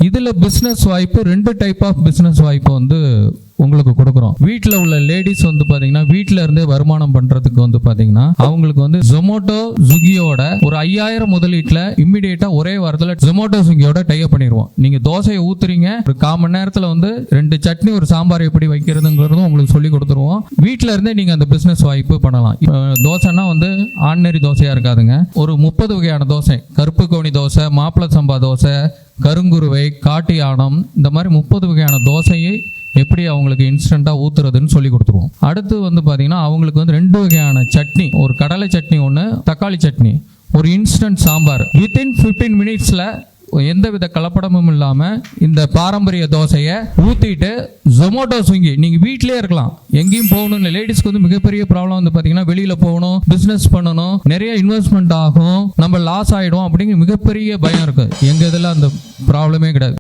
இதுல பிசினஸ் வாய்ப்பு 2 type of business வாய்ப்பு வந்து உங்களுக்கு கொடுக்குறோம். வீட்டில் உள்ள லேடிஸ் வந்து பாத்தீங்கன்னா வீட்டில இருந்தே வருமானம் பண்றதுக்கு வந்து பாத்தீங்கன்னா அவங்களுக்கு வந்து ஜொமோட்டோ ஸ்விக்கியோட ஒரு 5000 முதலீட்டுல இம்மிடியேட்டா ஒரே வாரத்துல ஜொமோட்டோ ஸ்விக்கியோட டைப் பண்ணிடுவோம். நீங்க தோசையை ஊத்துறீங்க, ஒரு 1/4 மணி நேரத்துல வந்து 2 சட்னி ஒரு சாம்பார் எப்படி வைக்கிறதுங்கிறதும் உங்களுக்கு சொல்லி கொடுத்துருவோம். வீட்டில இருந்தே நீங்க அந்த பிசினஸ் வாய்ப்பு பண்ணலாம். தோசைன்னா வந்து ஆர்டினரி தோசையா இருக்காதுங்க. ஒரு 30 வகையான தோசை, கருப்பு கவுனி தோசை, மாப்பிள சம்பா தோசை, கருங்குருவை, காட்டு யானம், இந்த மாதிரி 30 வகையான தோசையை எப்படி அவங்களுக்கு இன்ஸ்டன்டா ஊத்துறதுன்னு சொல்லி கொடுத்துருவோம். அடுத்து வந்து பாத்தீங்கன்னா அவங்களுக்கு வந்து 2 வகையான சட்னி, ஒரு கடலை சட்னி ஒன்று, தக்காளி சட்னி, ஒரு இன்ஸ்டன்ட் சாம்பார். வித்தின் 15 மினிட்ஸ்ல எந்தவித கலப்படமும் இல்லாம இந்த பாரம்பரிய தோசையை ஊத்திட்டு ஜொமோட்டோ ஸ்விக்கி நீங்க வீட்டிலே இருக்கலாம், எங்கேயும் போகணும் இல்லை. லேடிஸ்க்கு வந்து மிகப்பெரிய ப்ராப்ளம் வந்து பாத்தீங்கன்னா வெளியில போகணும், பிசினஸ் பண்ணணும், நிறைய இன்வெஸ்ட்மெண்ட் ஆகும், நம்ம லாஸ் ஆயிடும் அப்படிங்கிற மிகப்பெரிய பயம் இருக்கு. எங்க இதுல அந்த ப்ராப்ளமே கிடையாது.